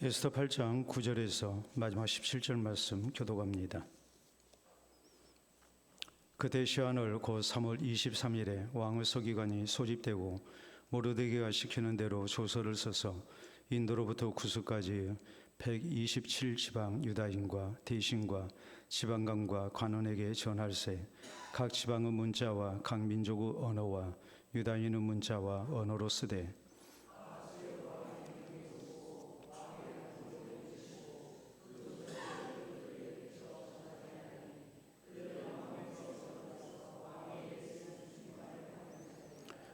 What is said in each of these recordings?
에스더 8장 9절에서 마지막 17절 말씀 교독합니다. 그때 시한을 곧 3월 23일에 왕의 서기관이 소집되고 모르드게가 시키는 대로 조서를 써서 인도로부터 구스까지 127지방 유다인과 대신과 지방관과 관원에게 전할세. 각 지방의 문자와 각 민족의 언어와 유다인의 문자와 언어로 쓰되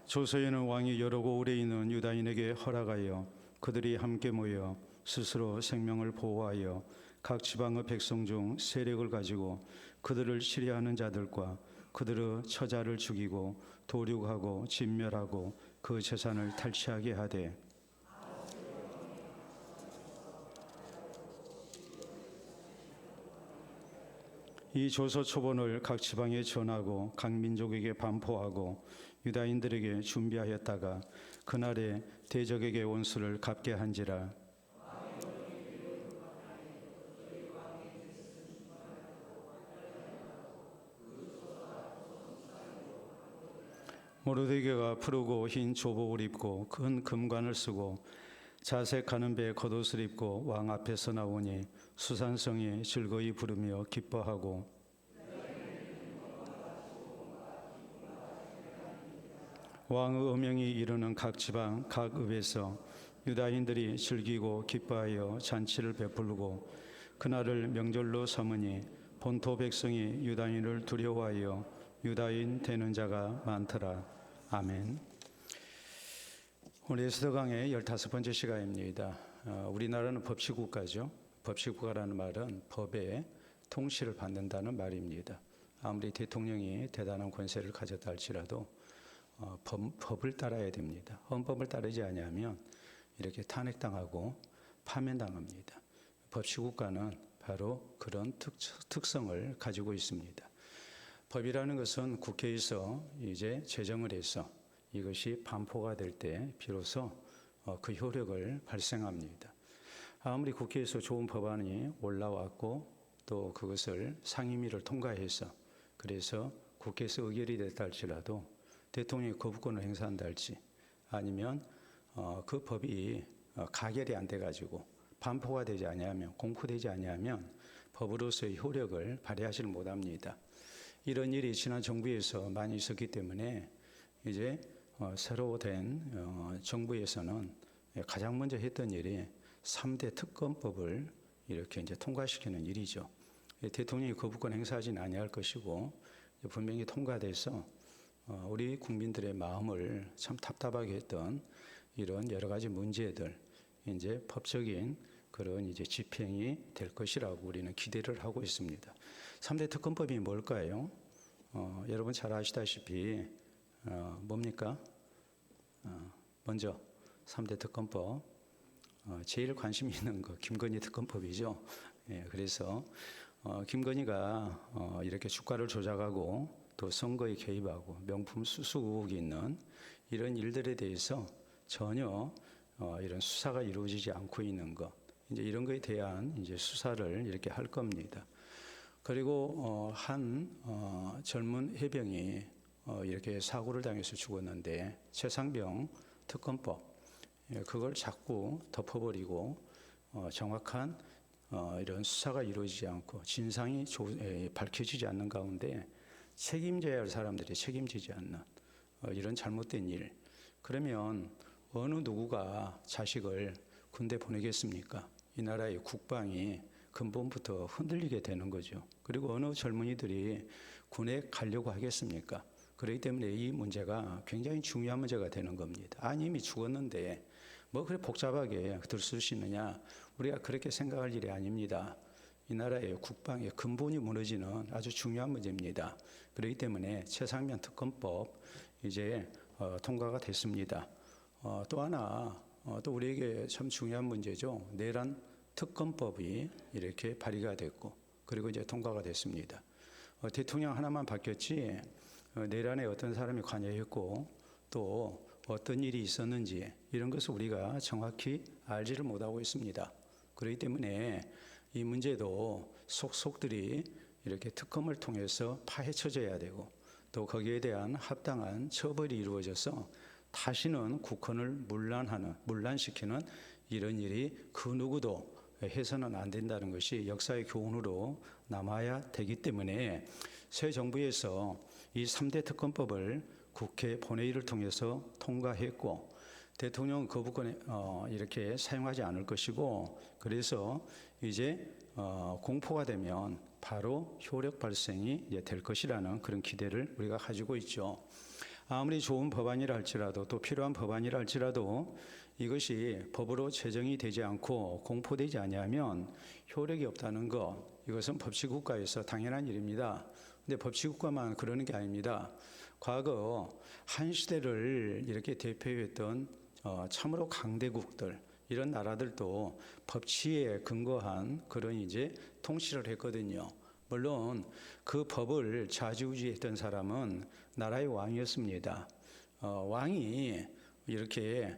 조서에는 왕이 여러 고을에 있는 유다인에게 허락하여 그들이 함께 모여 스스로 생명을 보호하여 각 지방의 백성 중 세력을 가지고 그들을 치려하는 자들과 그들의 처자를 죽이고 도륙하고 진멸하고 그 재산을 탈취하게 하되 이 조서 초본을 각 지방에 전하고 각 민족에게 반포하고 유다인들에게 준비하였다가 그날에 대적에게 원수를 갚게 한지라. 모르드게가 푸르고 흰 조복을 입고 큰 금관을 쓰고 자색 가는 배에 겉옷을 입고 왕 앞에서 나오니 수산성이 즐거이 부르며 기뻐하고 왕의 음명이 이르는 각 지방 각 읍에서 유다인들이 즐기고 기뻐하여 잔치를 베풀고 그날을 명절로 삼으니 본토 백성이 유다인을 두려워하여 유다인 되는 자가 많더라. 아멘. 오늘 에스더 강의 15번째 시간입니다. 우리나라는 법치국가죠. 법치국가라는 말은 법의 통치를 받는다는 말입니다. 아무리 대통령이 대단한 권세를 가졌다 할지라도 법을 따라야 됩니다. 헌법을 따르지 않으면 이렇게 탄핵당하고 파면당합니다. 법치국가는 바로 그런 특성을 가지고 있습니다. 법이라는 것은 국회에서 이제 제정을 해서 이것이 반포가 될 때 비로소 그 효력을 발생합니다. 아무리 국회에서 좋은 법안이 올라왔고 또 그것을 상임위를 통과해서 그래서 국회에서 의결이 됐다 할지라도 대통령이 거부권을 행사한다 할지 아니면 그 법이 가결이 안 돼가지고 반포가 되지 아니하면 공포되지 아니하면 법으로서의 효력을 발휘하지를 못합니다. 이런 일이 지난 정부에서 많이 있었기 때문에 이제 새로 된 정부에서는 가장 먼저 했던 일이 3대 특검법을 이렇게 이제 통과시키는 일이죠. 대통령이 거부권 행사하지는 아니할 것이고 분명히 통과돼서 우리 국민들의 마음을 참 답답하게 했던 이런 여러 가지 문제들 이제 법적인 그런 이제 집행이 될 것이라고 우리는 기대를 하고 있습니다. 3대 특검법이 뭘까요? 여러분 잘 아시다시피 뭡니까? 먼저 3대 특검법 제일 관심 있는 거 김건희 특검법이죠. 그래서 김건희가 이렇게 주가를 조작하고 또 선거에 개입하고 명품 수수 의혹이 있는 이런 일들에 대해서 전혀 이런 수사가 이루어지지 않고 있는 것, 이제 이런 거에 대한 이제 수사를 이렇게 할 겁니다. 그리고 한 젊은 해병이 이렇게 사고를 당해서 죽었는데 최상병 특검법 그걸 자꾸 덮어버리고 정확한 이런 수사가 이루어지지 않고 진상이 밝혀지지 않는 가운데 책임져야 할 사람들이 책임지지 않는 이런 잘못된 일. 그러면 어느 누구가 자식을 군대 보내겠습니까? 이 나라의 국방이 근본부터 흔들리게 되는 거죠. 그리고 어느 젊은이들이 군에 가려고 하겠습니까? 그렇기 때문에 이 문제가 굉장히 중요한 문제가 되는 겁니다. 아니 이미 죽었는데 뭐 그래 복잡하게 들쓸 수 있느냐? 우리가 그렇게 생각할 일이 아닙니다. 이 나라의 국방의 근본이 무너지는 아주 중요한 문제입니다. 그렇기 때문에 최상면 특검법 이제 통과가 됐습니다. 또 하나 또 우리에게 참 중요한 문제죠. 내란 특검법이 이렇게 발의가 됐고 그리고 이제 통과가 됐습니다. 대통령 하나만 바뀌었지 내란에 어떤 사람이 관여했고 또 어떤 일이 있었는지 이런 것을 우리가 정확히 알지를 못하고 있습니다. 그렇기 때문에 이 문제도 속속들이 이렇게 특검을 통해서 파헤쳐져야 되고 또 거기에 대한 합당한 처벌이 이루어져서 다시는 국헌을 문란시키는 이런 일이 그 누구도 해서는 안 된다는 것이 역사의 교훈으로 남아야 되기 때문에 새 정부에서 이 3대 특검법을 국회 본회의를 통해서 통과했고 대통령 거부권에 이렇게 사용하지 않을 것이고 그래서 이제 공포가 되면 바로 효력 발생이 될 것이라는 그런 기대를 우리가 가지고 있죠. 아무리 좋은 법안이라 할지라도 또 필요한 법안이라 할지라도 이것이 법으로 제정이 되지 않고 공포되지 아니하면 효력이 없다는 것, 이것은 법치국가에서 당연한 일입니다. 근데 법치국가만 그러는 게 아닙니다. 과거 한 시대를 이렇게 대표했던 참으로 강대국들, 이런 나라들도 법치에 근거한 그런 이제 통치를 했거든요. 물론 그 법을 좌지우지했던 사람은 나라의 왕이었습니다. 왕이 이렇게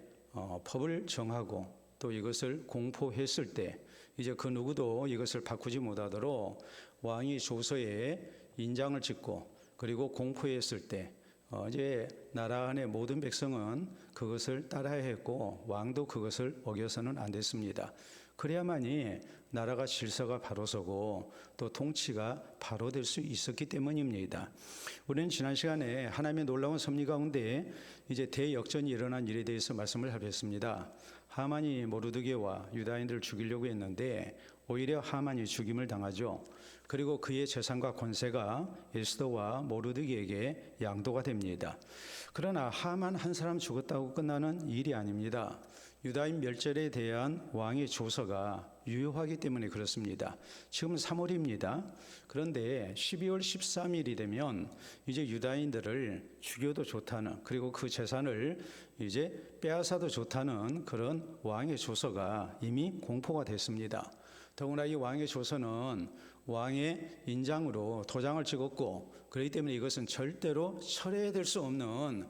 법을 정하고 또 이것을 공포했을 때 이제 그 누구도 이것을 바꾸지 못하도록 왕이 조서에 인장을 짓고 그리고 공포했을 때 이제 나라 안의 모든 백성은 그것을 따라야 했고 왕도 그것을 어겨서는 안 됐습니다. 그래야만이 나라가 질서가 바로 서고 또 통치가 바로 될 수 있었기 때문입니다. 우리는 지난 시간에 하나님의 놀라운 섭리 가운데 이제 대역전이 일어난 일에 대해서 말씀을 하였습니다. 하만이 모르드게와 유다인들을 죽이려고 했는데 오히려 하만이 죽임을 당하죠. 그리고 그의 재산과 권세가 에스더와 모르드게에게 양도가 됩니다. 그러나 하만 한 사람 죽었다고 끝나는 일이 아닙니다. 유다인 멸절에 대한 왕의 조서가 유효하기 때문에 그렇습니다. 지금 3월입니다. 그런데 12월 13일이 되면 이제 유다인들을 죽여도 좋다는, 그리고 그 재산을 이제 빼앗아도 좋다는 그런 왕의 조서가 이미 공포가 됐습니다. 더구나 이 왕의 조서는 왕의 인장으로 도장을 찍었고 그렇기 때문에 이것은 절대로 철회될 수 없는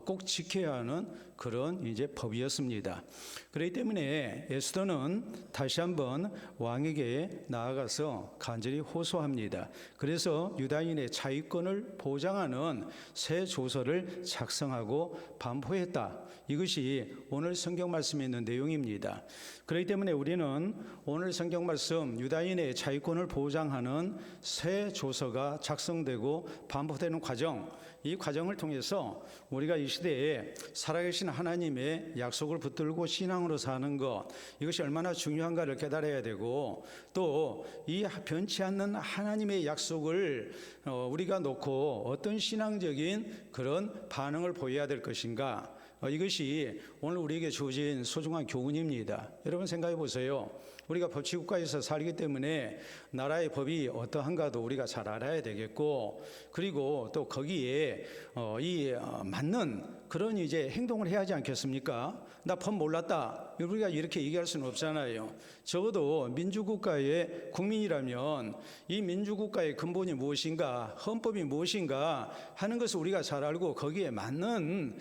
꼭 지켜야 하는 그런 이제 법이었습니다. 그렇기 때문에 에스더는 다시 한번 왕에게 나아가서 간절히 호소합니다. 그래서 유다인의 자위권을 보장하는 새 조서를 작성하고 반포했다. 이것이 오늘 성경 말씀에 있는 내용입니다. 그렇기 때문에 우리는 오늘 성경 말씀 유다인의 자위권을 보장하는 새 조서가 작성되고 반포되는 과정, 이 과정을 통해서 우리가 이 시대에 살아계신 하나님의 약속을 붙들고 신앙으로 사는 것, 이것이 얼마나 중요한가를 깨달아야 되고 또 이 변치 않는 하나님의 약속을 우리가 놓고 어떤 신앙적인 그런 반응을 보여야 될 것인가, 이것이 오늘 우리에게 주어진 소중한 교훈입니다. 여러분 생각해 보세요. 우리가 법치국가에서 살기 때문에 나라의 법이 어떠한가도 우리가 잘 알아야 되겠고, 그리고 또 거기에 맞는 그런 이제 행동을 해야 하지 않겠습니까? 나 법 몰랐다, 우리가 이렇게 얘기할 수는 없잖아요. 적어도 민주국가의 국민이라면 이 민주국가의 근본이 무엇인가, 헌법이 무엇인가 하는 것을 우리가 잘 알고 거기에 맞는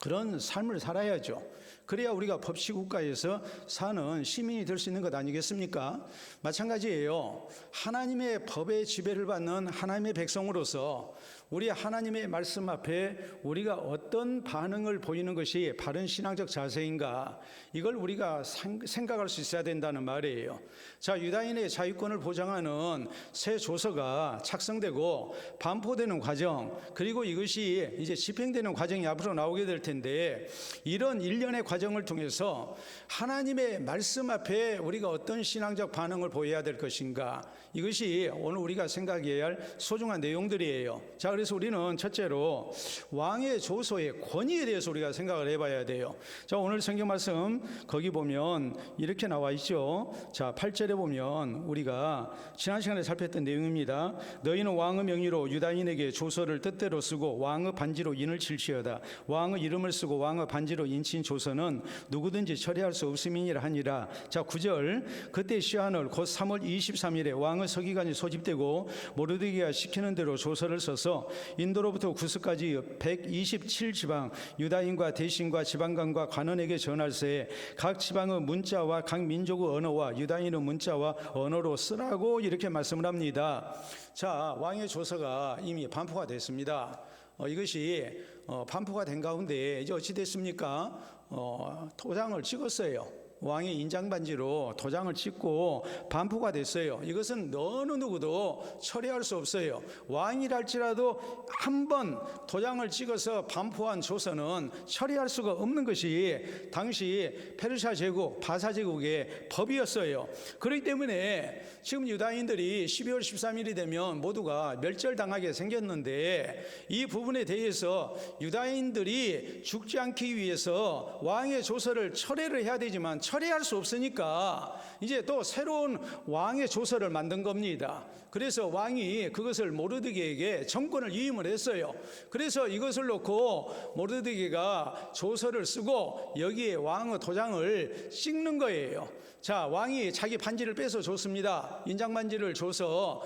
그런 삶을 살아야죠. 그래야 우리가 법치국가에서 사는 시민이 될 수 있는 것 아니겠습니까? 마찬가지예요. 하나님의 법의 지배를 받는 하나님의 백성으로서 우리 하나님의 말씀 앞에 우리가 어떤 반응을 보이는 것이 바른 신앙적 자세인가, 이걸 우리가 생각할 수 있어야 된다는 말이에요. 자, 유다인의 자유권을 보장하는 새 조서가 작성되고 반포되는 과정, 그리고 이것이 이제 집행되는 과정이 앞으로 나오게 될 텐데, 이런 일련의 과정을 통해서 하나님의 말씀 앞에 우리가 어떤 신앙적 반응을 보여야 될 것인가, 이것이 오늘 우리가 생각해야 할 소중한 내용들이에요. 자, 그래서 우리는 첫째로 왕의 조서의 권위에 대해서 우리가 생각을 해봐야 돼요. 자, 오늘 성경 말씀 거기 보면 이렇게 나와 있죠. 자, 8절에 보면 우리가 지난 시간에 살폈던 내용입니다. 너희는 왕의 명의로 유다인에게 조서를 뜻대로 쓰고 왕의 반지로 인을 칠지어다. 왕의 이름을 쓰고 왕의 반지로 인친 조서는 조서는 누구든지 처리할 수 없음이니라 하니라. 자, 9절. 그때 시한을 곧 3월 23일에 왕의 서기관이 소집되고 모르드게가 시키는 대로 조서를 써서 인도로부터 구스까지 127지방 유다인과 대신과 지방관과 관원에게 전할세 각 지방의 문자와 각 민족의 언어와 유다인의 문자와 언어로 쓰라고 이렇게 말씀을 합니다. 자, 왕의 조서가 이미 반포가 됐습니다. 이것이 반포가 된 가운데 이제 어찌 됐습니까? 도장을 찍었어요. 왕의 인장반지로 도장을 찍고 반포가 됐어요. 이것은 어느 누구도 처리할 수 없어요. 왕이랄지라도 한 번 도장을 찍어서 반포한 조서는 처리할 수가 없는 것이 당시 페르시아 제국, 바사 제국의 법이었어요. 그렇기 때문에 지금 유다인들이 12월 13일이 되면 모두가 멸절당하게 생겼는데 이 부분에 대해서 유다인들이 죽지 않기 위해서 왕의 조서를 철회를 해야 되지만 처리할 수 없으니까 이제 또 새로운 왕의 조서를 만든 겁니다. 그래서 왕이 그것을 모르드게에게 정권을 위임을 했어요. 그래서 이것을 놓고 모르드게가 조서를 쓰고 여기에 왕의 도장을 찍는 거예요. 자, 왕이 자기 반지를 뺏어 줬습니다. 인장반지를 줘서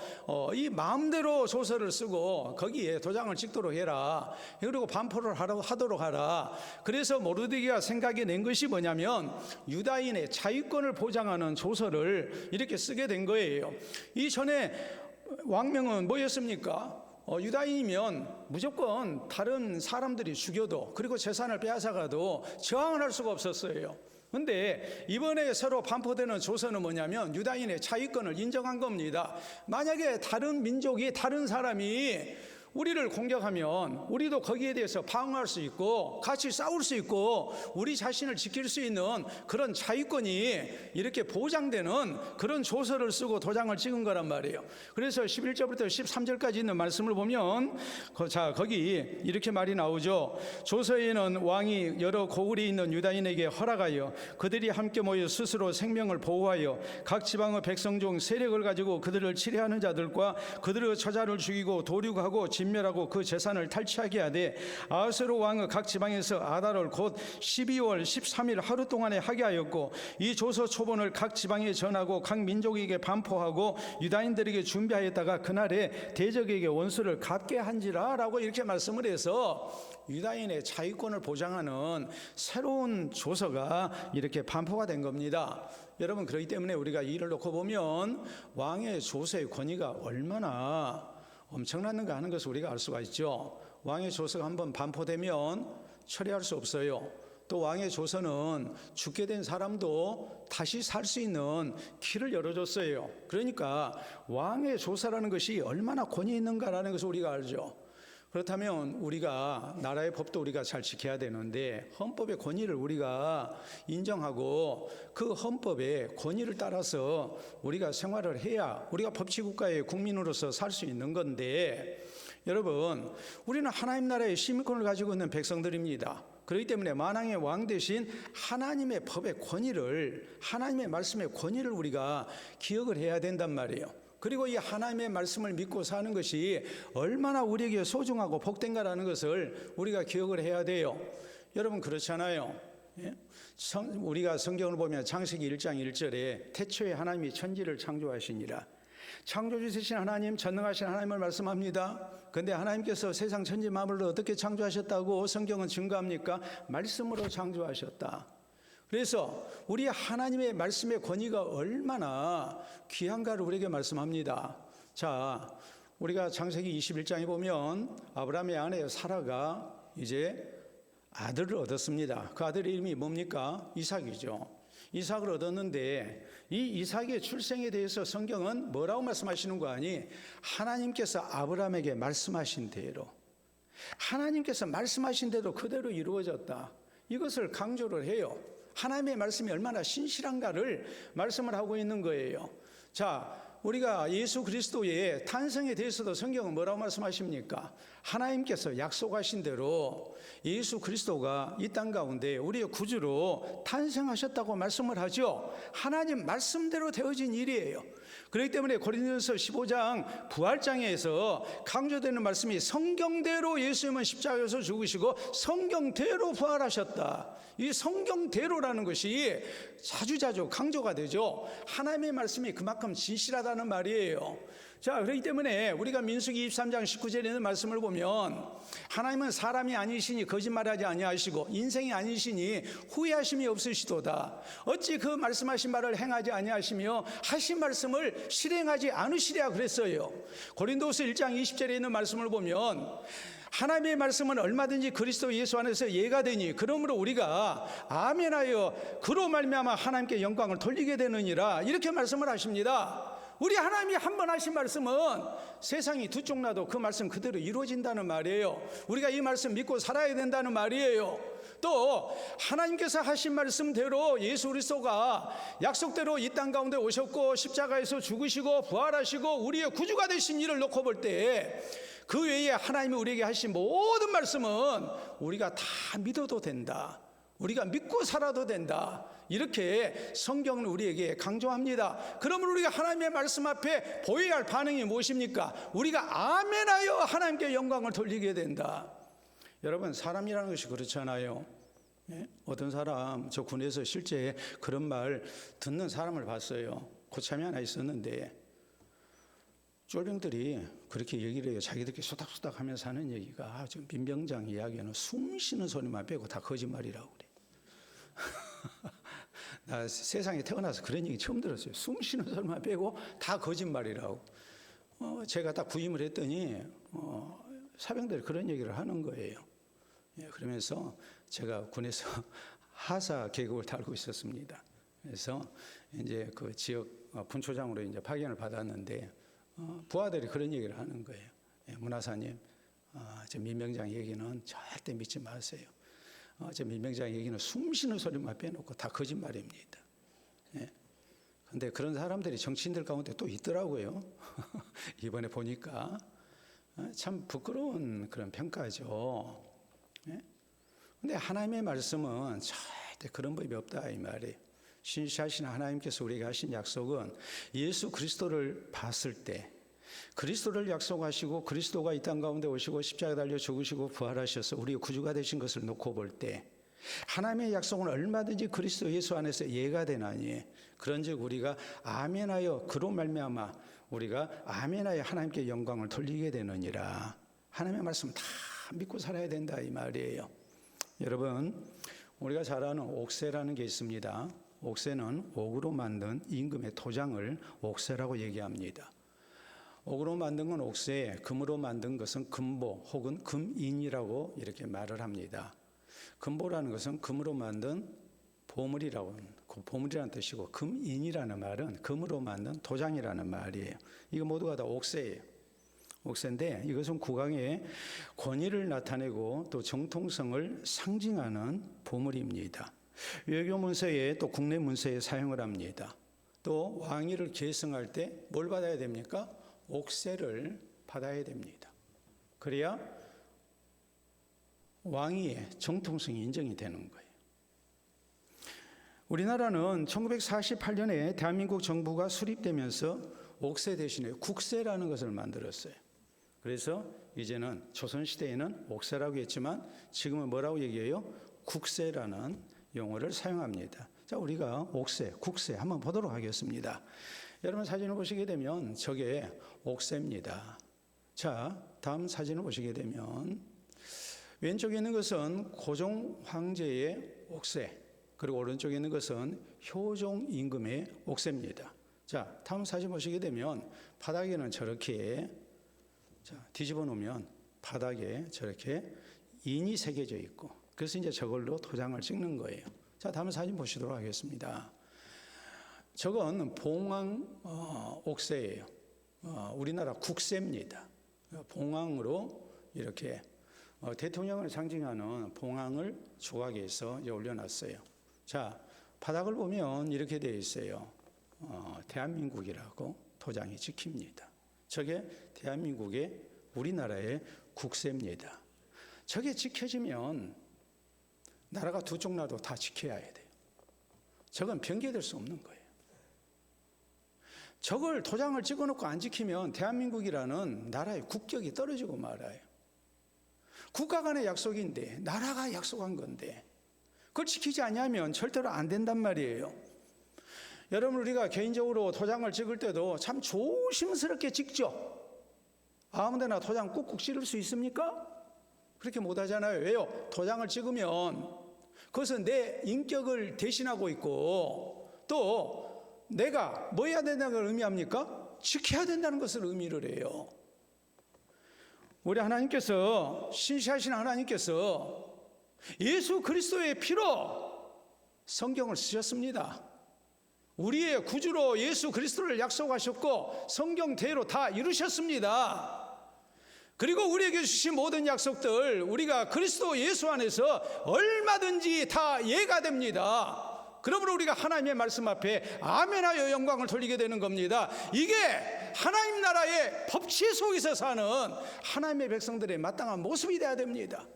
이 마음대로 조서를 쓰고 거기에 도장을 찍도록 해라. 그리고 반포를 하도록 하라. 그래서 모르드게가 생각해 낸 것이 뭐냐면 유다인의 자유권을 보장하는 조서를 이렇게 쓰게 된 거예요. 이전에 왕명은 뭐였습니까? 유다인이면 무조건 다른 사람들이 죽여도 그리고 재산을 빼앗아가도 저항을 할 수가 없었어요. 근데 이번에 새로 반포되는 조서는 뭐냐면 유다인의 자유권을 인정한 겁니다. 만약에 다른 민족이, 다른 사람이 우리를 공격하면 우리도 거기에 대해서 방어할 수 있고 같이 싸울 수 있고 우리 자신을 지킬 수 있는 그런 자유권이 이렇게 보장되는 그런 조서를 쓰고 도장을 찍은 거란 말이에요. 그래서 11절부터 13절까지 있는 말씀을 보면 자, 거기 이렇게 말이 나오죠. 조서에는 왕이 여러 고을에 있는 유다인에게 허락하여 그들이 함께 모여 스스로 생명을 보호하여 각 지방의 백성 중 세력을 가지고 그들을 치려하는 자들과 그들의 처자를 죽이고 도륙하고 진멸하고 그 재산을 탈취하게 하되 아하스로 왕의 각 지방에서 아달월 곧 12월 13일 하루 동안에 하게 하였고 이 조서 초본을 각 지방에 전하고 각 민족에게 반포하고 유다인들에게 준비하였다가 그날에 대적에게 원수를 갚게 한지라 라고 이렇게 말씀을 해서 유다인의 자유권을 보장하는 새로운 조서가 이렇게 반포가 된 겁니다. 여러분, 그렇기 때문에 우리가 이를 놓고 보면 왕의 조서의 권위가 얼마나 엄청났는가 하는 것을 우리가 알 수가 있죠. 왕의 조서가 한번 반포되면 처리할 수 없어요. 또 왕의 조서는 죽게 된 사람도 다시 살 수 있는 길을 열어줬어요. 그러니까 왕의 조서라는 것이 얼마나 권위 있는가라는 것을 우리가 알죠. 그렇다면 우리가 나라의 법도 우리가 잘 지켜야 되는데 헌법의 권위를 우리가 인정하고 그 헌법의 권위를 따라서 우리가 생활을 해야 우리가 법치국가의 국민으로서 살 수 있는 건데, 여러분, 우리는 하나님 나라의 시민권을 가지고 있는 백성들입니다. 그렇기 때문에 만왕의 왕 대신 하나님의 법의 권위를, 하나님의 말씀의 권위를 우리가 기억을 해야 된단 말이에요. 그리고 이 하나님의 말씀을 믿고 사는 것이 얼마나 우리에게 소중하고 복된가라는 것을 우리가 기억을 해야 돼요. 여러분, 그렇잖아요. 예? 우리가 성경을 보면 창세기 1장 1절에 태초에 하나님이 천지를 창조하시니라. 창조주이신 하나님, 전능하신 하나님을 말씀합니다. 그런데 하나님께서 세상 천지 만물을 어떻게 창조하셨다고 성경은 증거합니까? 말씀으로 창조하셨다. 그래서 우리 하나님의 말씀의 권위가 얼마나 귀한가를 우리에게 말씀합니다. 자, 우리가 창세기 21장에 보면 아브라함의 아내 사라가 이제 아들을 얻었습니다. 그 아들의 이름이 뭡니까? 이삭이죠. 이삭을 얻었는데 이 이삭의 출생에 대해서 성경은 뭐라고 말씀하시는 거 아니? 하나님께서 아브라함에게 말씀하신 대로, 하나님께서 말씀하신 대로 그대로 이루어졌다. 이것을 강조를 해요. 하나님의 말씀이 얼마나 신실한가를 말씀을 하고 있는 거예요. 자, 우리가 예수 그리스도의 탄생에 대해서도 성경은 뭐라고 말씀하십니까? 하나님께서 약속하신 대로 예수 그리스도가 이 땅 가운데 우리의 구주로 탄생하셨다고 말씀을 하죠. 하나님 말씀대로 되어진 일이에요. 그렇기 때문에 고린도전서 15장 부활장에서 강조되는 말씀이 성경대로 예수님은 십자가에서 죽으시고 성경대로 부활하셨다. 이 성경대로라는 것이 자주자주 강조가 되죠. 하나님의 말씀이 그만큼 진실하다는 말이에요. 자, 그렇기 때문에 우리가 민수기 23장 19절에 있는 말씀을 보면 하나님은 사람이 아니시니 거짓말하지 아니하시고 인생이 아니시니 후회하심이 없으시도다. 어찌 그 말씀하신 바를 행하지 아니하시며 하신 말씀을 실행하지 않으시랴 그랬어요. 고린도후서 1장 20절에 있는 말씀을 보면 하나님의 말씀은 얼마든지 그리스도 예수 안에서 예가 되니 그러므로 우리가 아멘하여 그로 말미암아 하나님께 영광을 돌리게 되느니라 이렇게 말씀을 하십니다. 우리 하나님이 한 번 하신 말씀은 세상이 두 쪽 나도 그 말씀 그대로 이루어진다는 말이에요. 우리가 이 말씀 믿고 살아야 된다는 말이에요. 또 하나님께서 하신 말씀대로 예수 그리스도가 약속대로 이 땅 가운데 오셨고 십자가에서 죽으시고 부활하시고 우리의 구주가 되신 일을 놓고 볼 때 그 외에 하나님이 우리에게 하신 모든 말씀은 우리가 다 믿어도 된다. 우리가 믿고 살아도 된다. 이렇게 성경은 우리에게 강조합니다. 그러면 우리가 하나님의 말씀 앞에 보여야 할 반응이 무엇입니까? 우리가 아멘하여 하나님께 영광을 돌리게 된다. 여러분, 사람이라는 것이 그렇잖아요. 어떤 사람, 저 군에서 실제 그런 말 듣는 사람을 봤어요. 고참이 하나 있었는데 쫄병들이 그렇게 얘기를 해요. 자기들끼리 소닥소닥 하면서 하는 얘기가 지금 민병장 이야기는 숨 쉬는 소리만 빼고 다 거짓말이라고 그래. 나 세상에 태어나서 그런 얘기 처음 들었어요. 숨 쉬는 소리만 빼고 다 거짓말이라고. 제가 딱 부임을 했더니 사병들이 그런 얘기를 하는 거예요. 그러면서 제가 군에서 하사 계급을 달고 있었습니다. 그래서 이제 그 지역 분초장으로 이제 파견을 받았는데 부하들이 그런 얘기를 하는 거예요. 문하사님, 저 민병장 얘기는 절대 믿지 마세요. 저 민병장 얘기는 숨 쉬는 소리만 빼놓고 다 거짓말입니다. 그런데 그런 사람들이 정치인들 가운데 또 있더라고요. 이번에 보니까 참 부끄러운 그런 평가죠. 그런데 하나님의 말씀은 절대 그런 법이 없다 이 말이에요. 신실하신 하나님께서 우리에게 하신 약속은 예수 그리스도를 봤을 때 그리스도를 약속하시고 그리스도가 이 땅 가운데 오시고 십자가에 달려 죽으시고 부활하셔서 우리의 구주가 되신 것을 놓고 볼 때 하나님의 약속은 얼마든지 그리스도 예수 안에서 예가 되나니 그런즉 우리가 아멘하여 그로 말미암아 우리가 아멘하여 하나님께 영광을 돌리게 되느니라. 하나님의 말씀 다 믿고 살아야 된다 이 말이에요. 여러분, 우리가 잘 아는 옥새라는 게 있습니다. 옥새는 옥으로 만든 임금의 도장을 옥새라고 얘기합니다. 옥으로 만든 건 옥새, 금으로 만든 것은 금보 혹은 금인이라고 이렇게 말을 합니다. 금보라는 것은 금으로 만든 보물이라고, 그 보물이라는 뜻이고 금인이라는 말은 금으로 만든 도장이라는 말이에요. 이거 모두가 다 옥새예요. 옥새인데 이것은 국왕의 권위를 나타내고 또 정통성을 상징하는 보물입니다. 외교 문서에 또 국내 문서에 사용을 합니다. 또 왕위를 계승할 때 뭘 받아야 됩니까? 옥새를 받아야 됩니다. 그래야 왕위의 정통성이 인정이 되는 거예요. 우리나라는 1948년에 대한민국 정부가 수립되면서 옥새 대신에 국새라는 것을 만들었어요. 그래서 이제는 조선시대에는 옥새라고 했지만 지금은 뭐라고 얘기해요? 국새라는 용어를 사용합니다. 자, 우리가 옥새, 국새 한번 보도록 하겠습니다. 여러분 사진을 보시게 되면 저게 옥새입니다. 자, 다음 사진을 보시게 되면 왼쪽에 있는 것은 고종 황제의 옥새, 그리고 오른쪽에 있는 것은 효종 임금의 옥새입니다. 자, 다음 사진 보시게 되면 바닥에는 저렇게 뒤집어 놓으면 바닥에 저렇게 인이 새겨져 있고 그래서 이제 저걸로 도장을 찍는 거예요. 자, 다음 사진 보시도록 하겠습니다. 저건 봉황 옥새예요. 우리나라 국새입니다. 봉황으로 이렇게 대통령을 상징하는 봉황을 조각에서 올려놨어요. 자, 바닥을 보면 이렇게 되어 있어요. 대한민국이라고 도장이 찍힙니다. 저게 대한민국의 우리나라의 국새입니다. 저게 지켜지면 나라가 두 쪽 나도 다 지켜야 돼요. 저건 변개될 수 없는 거예요. 저걸 도장을 찍어놓고 안 지키면 대한민국이라는 나라의 국격이 떨어지고 말아요. 국가 간의 약속인데 나라가 약속한 건데 그걸 지키지 않으면 절대로 안 된단 말이에요. 여러분, 우리가 개인적으로 도장을 찍을 때도 참 조심스럽게 찍죠. 아무데나 도장 꾹꾹 찍을 수 있습니까? 그렇게 못하잖아요. 왜요? 도장을 찍으면 그것은 내 인격을 대신하고 있고, 또 내가 뭐 해야 된다는 걸 의미합니까? 지켜야 된다는 것을 의미를 해요. 우리 하나님께서, 신실하신 하나님께서 예수 그리스도의 피로 성경을 쓰셨습니다. 우리의 구주로 예수 그리스도를 약속하셨고 성경대로 다 이루셨습니다. 그리고 우리에게 주신 모든 약속들, 우리가 그리스도 예수 안에서 얼마든지 다 예가 됩니다. 그러므로 우리가 하나님의 말씀 앞에 아멘하여 영광을 돌리게 되는 겁니다. 이게 하나님 나라의 법치 속에서 사는 하나님의 백성들의 마땅한 모습이 돼야 됩니다.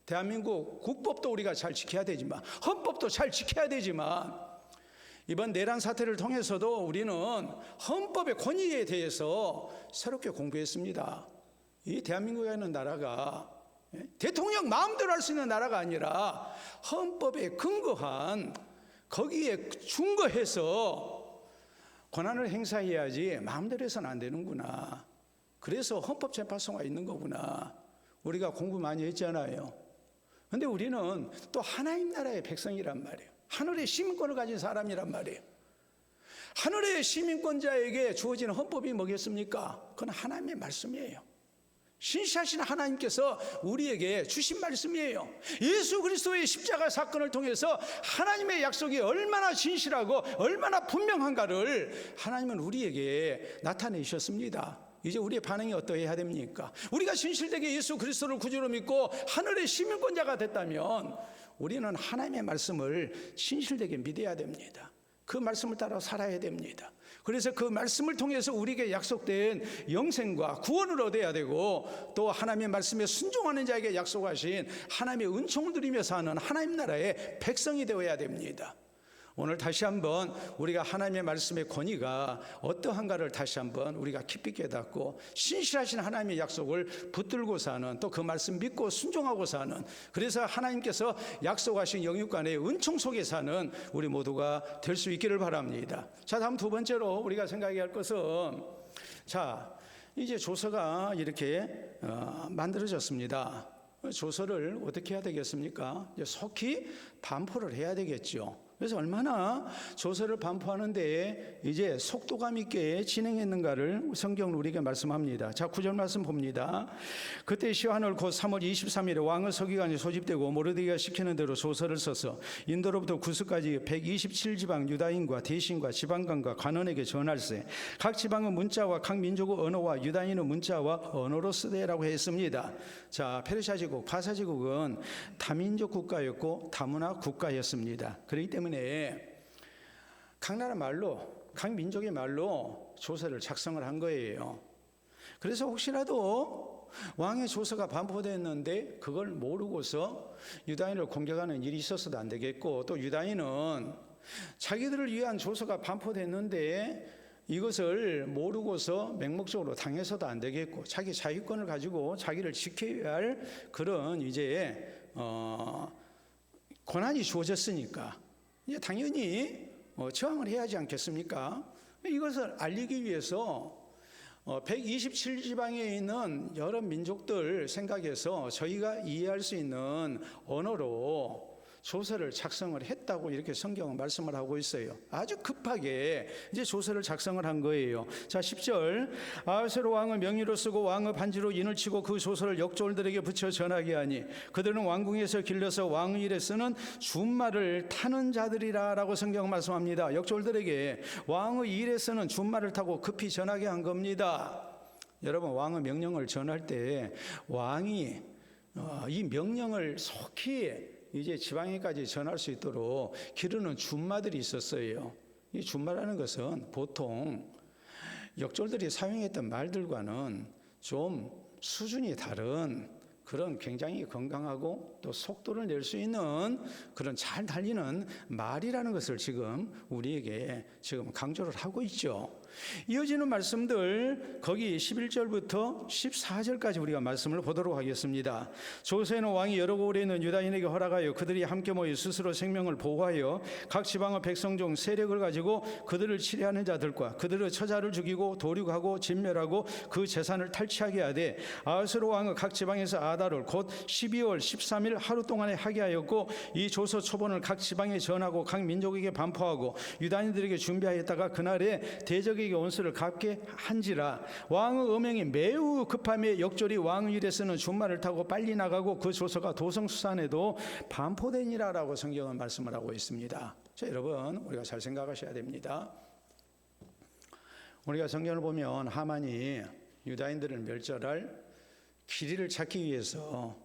대한민국 국법도 우리가 잘 지켜야 되지만, 헌법도 잘 지켜야 되지만, 이번 내란 사태를 통해서도 우리는 헌법의 권위에 대해서 새롭게 공부했습니다. 이 대한민국에 있는 나라가 대통령 마음대로 할 수 있는 나라가 아니라 헌법에 근거한, 거기에 준거해서 권한을 행사해야지 마음대로 해서는 안 되는구나. 그래서 헌법재판소가 있는 거구나. 우리가 공부 많이 했잖아요. 그런데 우리는 또 하나님 나라의 백성이란 말이에요. 하늘의 시민권을 가진 사람이란 말이에요. 하늘의 시민권자에게 주어진 헌법이 뭐겠습니까? 그건 하나님의 말씀이에요. 신실하신 하나님께서 우리에게 주신 말씀이에요. 예수 그리스도의 십자가 사건을 통해서 하나님의 약속이 얼마나 진실하고 얼마나 분명한가를 하나님은 우리에게 나타내셨습니다. 이제 우리의 반응이 어떠해야 됩니까? 우리가 진실되게 예수 그리스도를 구주로 믿고 하늘의 시민권자가 됐다면 우리는 하나님의 말씀을 진실되게 믿어야 됩니다. 그 말씀을 따라 살아야 됩니다. 그래서 그 말씀을 통해서 우리에게 약속된 영생과 구원을 얻어야 되고, 또 하나님의 말씀에 순종하는 자에게 약속하신 하나님의 은총을 누리며 사는 하나님 나라의 백성이 되어야 됩니다. 오늘 다시 한번 우리가 하나님의 말씀의 권위가 어떠한가를 다시 한번 우리가 깊이 깨닫고, 신실하신 하나님의 약속을 붙들고 사는, 또 그 말씀 믿고 순종하고 사는, 그래서 하나님께서 약속하신 영육간의 은총 속에 사는 우리 모두가 될 수 있기를 바랍니다. 자, 다음 두 번째로 우리가 생각해야 할 것은, 자, 이제 조서가 이렇게 만들어졌습니다. 조서를 어떻게 해야 되겠습니까? 이제 속히 반포를 해야 되겠죠. 그래서 얼마나 조서를 반포하는데 이제 속도감 있게 진행했는가를 성경은 우리에게 말씀합니다. 자, 9절 말씀 봅니다. 그때 시한월 곧 3월 23일에 왕의 서기관이 소집되고 모르드게가 시키는 대로 조서를 써서 인도로부터 구스까지 127지방 유다인과 대신과 지방관과 관원에게 전할세. 각 지방은 문자와 각 민족의 언어와 유다인은 문자와 언어로 쓰되라고 했습니다. 자, 페르시아제국, 바사제국은 다민족 국가였고 다문화 국가였습니다. 그렇기 때문에 각 나라 말로, 각 민족의 말로 조서를 작성을 한 거예요. 그래서 혹시라도 왕의 조서가 반포됐는데 그걸 모르고서 유다인을 공격하는 일이 있어서도 안 되겠고, 또 유다인은 자기들을 위한 조서가 반포됐는데 이것을 모르고서 맹목적으로 당해서도 안 되겠고, 자기 자유권을 가지고 자기를 지켜야 할 그런 이제 권한이 주어졌으니까 이제 당연히 저항을 해야 하지 않겠습니까? 이것을 알리기 위해서 127지방에 있는 여러 민족들 생각해서 저희가 이해할 수 있는 언어로 조서를 작성을 했다고 이렇게 성경은 말씀을 하고 있어요. 아주 급하게 이제 조서를 작성을 한 거예요. 자, 10절. 아하스로 왕은 명의로 쓰고 왕의 반지로 인을 치고 그 조서를 역졸들에게 붙여 전하게 하니 그들은 왕궁에서 길러서 왕의 일에 쓰는 준말을 타는 자들이라 라고 성경은 말씀합니다. 역졸들에게 왕의 일에 쓰는 준말을 타고 급히 전하게 한 겁니다. 여러분, 왕의 명령을 전할 때 왕이 이 명령을 속히 이제 지방에까지 전할 수 있도록 기르는 준마들이 있었어요. 이 준마라는 것은 보통 역졸들이 사용했던 말들과는 좀 수준이 다른 그런 굉장히 건강하고 또 속도를 낼 수 있는 그런 잘 달리는 말이라는 것을 지금 우리에게 지금 강조를 하고 있죠. 이어지는 말씀들 거기 11절부터 14절까지 우리가 말씀을 보도록 하겠습니다. 조세는 왕이 여러 고을에 있는 유다인에게 허락하여 그들이 함께 모여 스스로 생명을 보호하여 각 지방의 백성 중 세력을 가지고 그들을 치려하는 자들과 그들의 처자를 죽이고 도륙하고 진멸하고 그 재산을 탈취하게 하되 아하스로 왕은 각 지방에서 아달을 곧 12월 13일 하루 동안에 하게 하였고 이 조서 초본을 각 지방에 전하고 각 민족에게 반포하고 유다인들에게 준비하였다가 그날에 대적에게 원수를 갚게 한지라. 왕의 음행이 매우 급함에 역졸이 왕의 일에서는 준말을 타고 빨리 나가고 그 조서가 도성수산에도 반포되니라라고 성경은 말씀을 하고 있습니다. 자, 여러분 우리가 잘 생각하셔야 됩니다. 우리가 성경을 보면 하만이 유다인들을 멸절할 길이를 찾기 위해서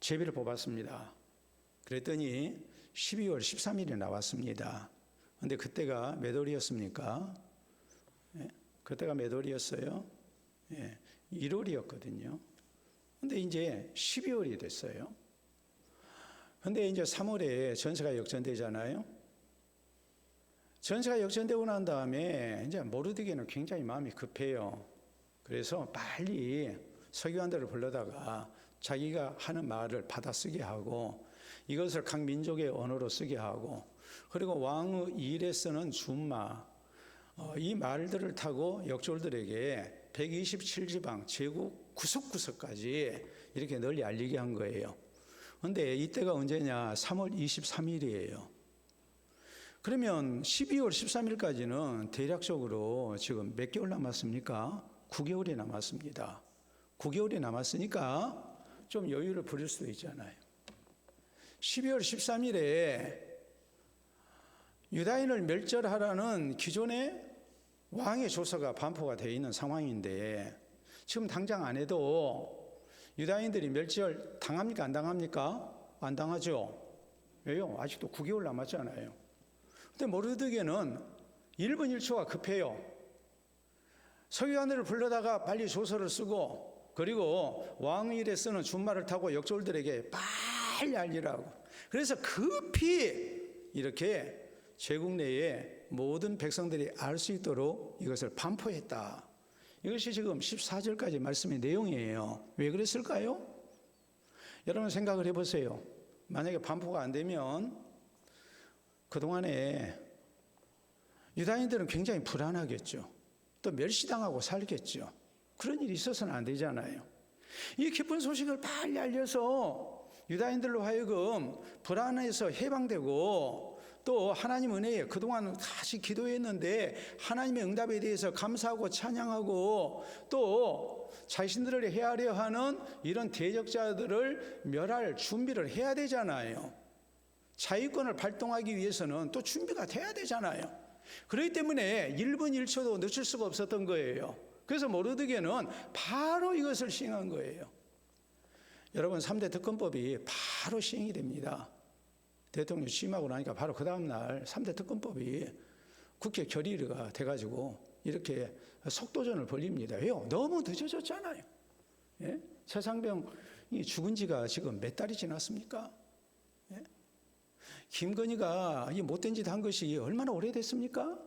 제비를 뽑았습니다. 그랬더니 12월 13일에 나왔습니다. 그런데 그때가 몇 월이었습니까? 그때가 몇 월이었어요? 1월이었거든요. 그런데 이제 12월이 됐어요. 그런데 이제 3월에 전세가 역전되잖아요. 전세가 역전되고 난 다음에 이제 모르드게는 굉장히 마음이 급해요. 그래서 빨리 서기관들을 불러다가 자기가 하는 말을 받아쓰게 하고 이것을 각 민족의 언어로 쓰게 하고 그리고 왕의 일에 쓰는 준마 이 말들을 타고 역졸들에게 127지방 제국 구석구석까지 이렇게 널리 알리게 한 거예요. 그런데 이때가 언제냐? 3월 23일이에요. 그러면 12월 13일까지는 대략적으로 지금 몇 개월 남았습니까? 9개월이 남았습니다. 9개월이 남았으니까 좀 여유를 부릴 수도 있잖아요. 12월 13일에 유다인을 멸절하라는 기존의 왕의 조서가 반포가 되어 있는 상황인데 지금 당장 안 해도 유다인들이 멸절 당합니까? 안 당합니까? 안 당하죠. 왜요? 아직도 9개월 남았잖아요. 근데 모르드게는 1분 1초가 급해요. 서기관들을 불러다가 빨리 조서를 쓰고 그리고 왕의 일에 쓰는 준말을 타고 역졸들에게 빨리 알리라고. 그래서 급히 이렇게 제국 내에 모든 백성들이 알 수 있도록 이것을 반포했다. 이것이 지금 14절까지 말씀의 내용이에요. 왜 그랬을까요? 여러분 생각을 해보세요. 만약에 반포가 안 되면 그동안에 유다인들은 굉장히 불안하겠죠. 또 멸시당하고 살겠죠. 그런 일이 있어서는 안 되잖아요. 이 기쁜 소식을 빨리 알려서 유다인들로 하여금 불안해서 해방되고 또 하나님 은혜에 그동안 다시 기도했는데 하나님의 응답에 대해서 감사하고 찬양하고 또 자신들을 헤아려 하는 이런 대적자들을 멸할 준비를 해야 되잖아요. 자위권을 발동하기 위해서는 또 준비가 돼야 되잖아요. 그렇기 때문에 1분 1초도 늦출 수가 없었던 거예요. 그래서 모르드게는 바로 이것을 시행한 거예요. 여러분 3대 특검법이 바로 시행이 됩니다. 대통령 취임하고 나니까 바로 그 다음날 3대 특검법이 국회 결의가 돼가지고 이렇게 속도전을 벌립니다. 왜요? 너무 늦어졌잖아요. 예? 최상병이 죽은 지가 지금 몇 달이 지났습니까? 예? 김건희가 이 못된 짓 한 것이 얼마나 오래됐습니까?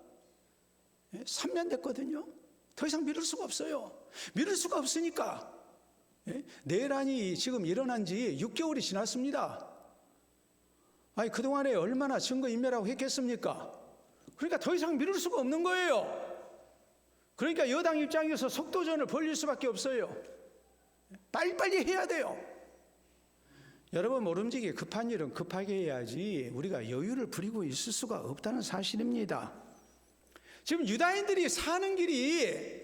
예? 3년 됐거든요. 더 이상 미룰 수가 없어요. 미룰 수가 없으니까 예? 내란이 지금 일어난 지 6개월이 지났습니다. 아니 그동안에 얼마나 증거인멸하고 했겠습니까? 그러니까 더 이상 미룰 수가 없는 거예요. 그러니까 여당 입장에서 속도전을 벌릴 수밖에 없어요. 빨리빨리 해야 돼요. 여러분 모름지기 급한 일은 급하게 해야지 우리가 여유를 부리고 있을 수가 없다는 사실입니다. 지금 유다인들이 사는 길이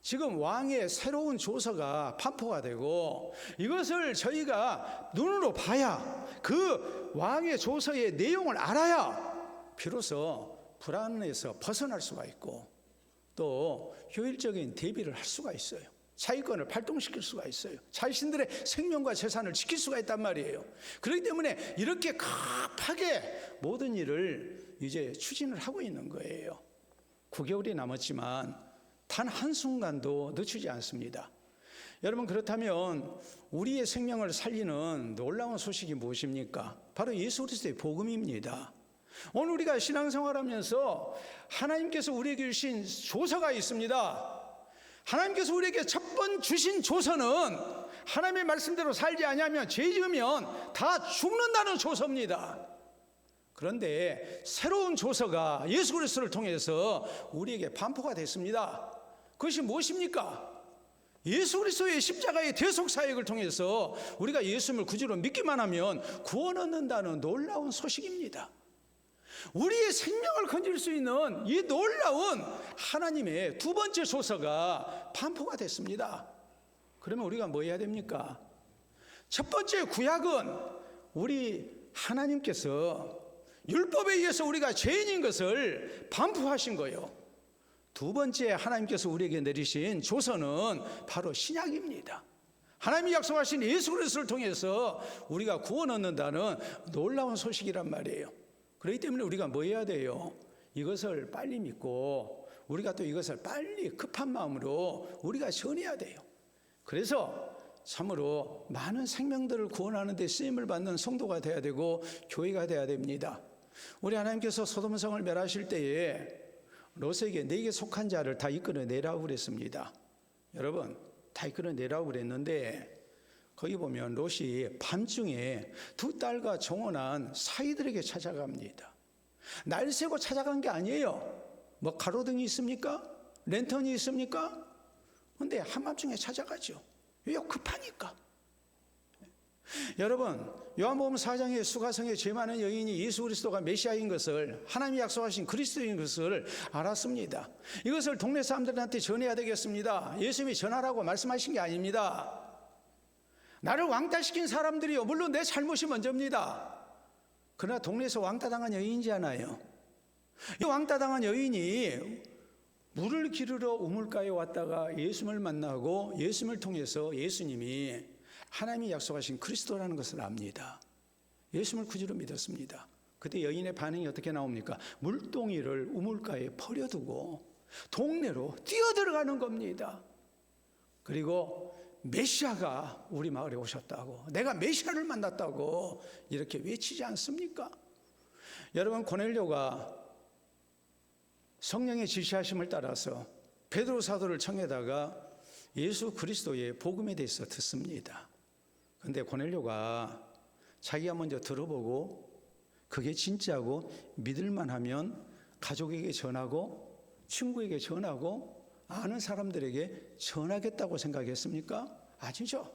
지금 왕의 새로운 조서가 반포가 되고 이것을 저희가 눈으로 봐야 그 왕의 조서의 내용을 알아야 비로소 불안에서 벗어날 수가 있고 또 효율적인 대비를 할 수가 있어요. 자위권을 발동시킬 수가 있어요. 자신들의 생명과 재산을 지킬 수가 있단 말이에요. 그렇기 때문에 이렇게 급하게 모든 일을 이제 추진을 하고 있는 거예요. 9개월이 남았지만 단 한순간도 늦추지 않습니다. 여러분, 그렇다면 우리의 생명을 살리는 놀라운 소식이 무엇입니까? 바로 예수 그리스도의 복음입니다. 오늘 우리가 신앙생활하면서 하나님께서 우리에게 주신 조서가 있습니다. 하나님께서 우리에게 첫 번 주신 조서는 하나님의 말씀대로 살지 아니하면 죄 지으면 다 죽는다는 조서입니다. 그런데 새로운 조서가 예수 그리스도를 통해서 우리에게 반포가 됐습니다. 그것이 무엇입니까? 예수 그리스도의 십자가의 대속 사역을 통해서 우리가 예수님을 구주로 믿기만 하면 구원 얻는다는 놀라운 소식입니다. 우리의 생명을 건질 수 있는 이 놀라운 하나님의 두 번째 조서가 반포가 됐습니다. 그러면 우리가 뭐 해야 됩니까? 첫 번째 구약은 우리 하나님께서 율법에 의해서 우리가 죄인인 것을 반포하신 거예요. 두 번째 하나님께서 우리에게 내리신 조서는 바로 신약입니다. 하나님이 약속하신 예수 그리스도를 통해서 우리가 구원 얻는다는 놀라운 소식이란 말이에요. 그렇기 때문에 우리가 뭐 해야 돼요? 이것을 빨리 믿고 우리가 또 이것을 빨리 급한 마음으로 우리가 전해야 돼요. 그래서 참으로 많은 생명들을 구원하는 데 쓰임을 받는 성도가 돼야 되고 교회가 돼야 됩니다. 우리 하나님께서 소돔성을 멸하실 때에 롯에게 내게 속한 자를 다 이끌어내라고 그랬습니다. 여러분, 다 이끌어내라고 그랬는데 거기 보면 롯이 밤중에 두 딸과 정혼한 사이들에게 찾아갑니다. 날 새고 찾아간 게 아니에요. 뭐 가로등이 있습니까? 랜턴이 있습니까? 근데 한밤중에 찾아가죠. 왜요? 급하니까. 여러분, 요한복음 4장에 수가성에 죄 많은 여인이 예수 그리스도가 메시아인 것을, 하나님이 약속하신 그리스도인 것을 알았습니다. 이것을 동네 사람들한테 전해야 되겠습니다. 예수님이 전하라고 말씀하신 게 아닙니다. 나를 왕따시킨 사람들이요, 물론 내 잘못이 먼저입니다. 그러나 동네에서 왕따당한 여인이잖아요. 이 왕따당한 여인이 물을 기르러 우물가에 왔다가 예수님을 만나고 예수님을 통해서 예수님이 하나님이 약속하신 그리스도라는 것을 압니다. 예수님을 구주로 믿었습니다. 그때 여인의 반응이 어떻게 나옵니까? 물동이를 우물가에 버려두고 동네로 뛰어들어가는 겁니다. 그리고 메시아가 우리 마을에 오셨다고, 내가 메시아를 만났다고 이렇게 외치지 않습니까? 여러분, 고넬료가 성령의 지시하심을 따라서 베드로 사도를 청에다가 예수 그리스도의 복음에 대해서 듣습니다. 그런데 고넬료가 자기가 먼저 들어보고 그게 진짜고 믿을만 하면 가족에게 전하고 친구에게 전하고 아는 사람들에게 전하겠다고 생각했습니까? 아니죠.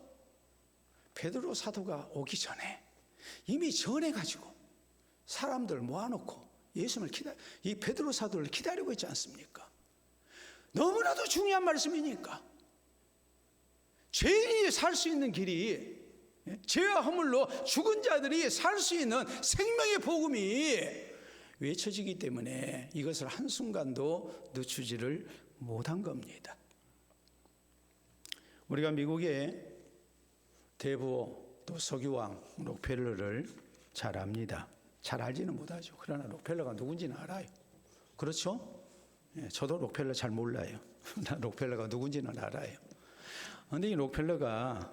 베드로 사도가 오기 전에 이미 전해가지고 사람들 모아놓고 예수님을 이 베드로 사도를 기다리고 있지 않습니까? 너무나도 중요한 말씀이니까. 죄인이 살 수 있는 길이, 죄와 허물로 죽은 자들이 살 수 있는 생명의 복음이 외쳐지기 때문에 이것을 한순간도 늦추지를 못한 겁니다. 우리가 미국의 대부 또 석유왕 록펠러를 잘 압니다. 잘 알지는 못하죠. 그러나 록펠러가 누군지는 알아요. 그렇죠? 저도 록펠러 잘 몰라요. 나 록펠러가 누군지는 알아요. 그런데 이 록펠러가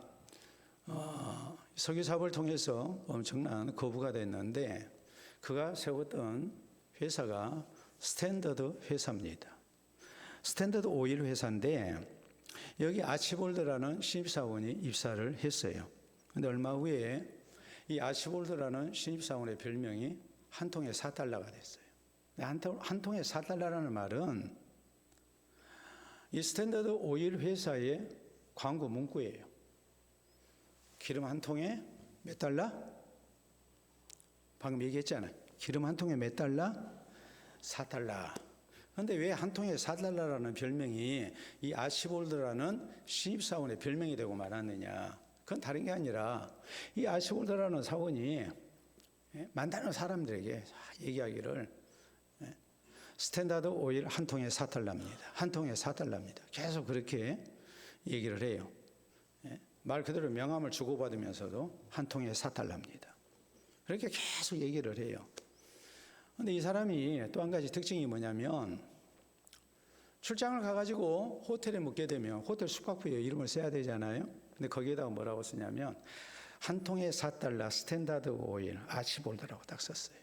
석유 사업을 통해서 엄청난 거부가 됐는데 그가 세웠던 회사가 스탠더드 회사입니다. 스탠더드 오일 회사인데 여기 아치볼드라는 신입사원이 입사를 했어요. 그런데 얼마 후에 이 아치볼드라는 신입사원의 별명이 한 통에 4달러가 됐어요. 한 통에 4달러라는 말은 이 스탠더드 오일 회사의 광고 문구예요. 기름 한 통에 몇 달러? 방금 얘기했잖아요. 기름 한 통에 몇 달러? 4달러. 그런데 왜 한 통에 4달러라는 별명이 이 아치볼드라는 신입사원의 별명이 되고 말았느냐? 그건 다른 게 아니라 이 아치볼드라는 사원이 만나는 사람들에게 얘기하기를 스탠다드 오일 한 통에 4달러입니다. 한 통에 4달러입니다. 계속 그렇게 얘기를 해요. 말 그대로 명함을 주고받으면서도 한 통에 4달러입니다. 그렇게 계속 얘기를 해요. 그런데 이 사람이 또 한 가지 특징이 뭐냐면 출장을 가가지고 호텔에 묵게 되면 호텔 숙박부에 이름을 써야 되잖아요. 근데 거기에다가 뭐라고 쓰냐면 한 통에 4달러 스탠다드 오일 아치볼드라고 딱 썼어요.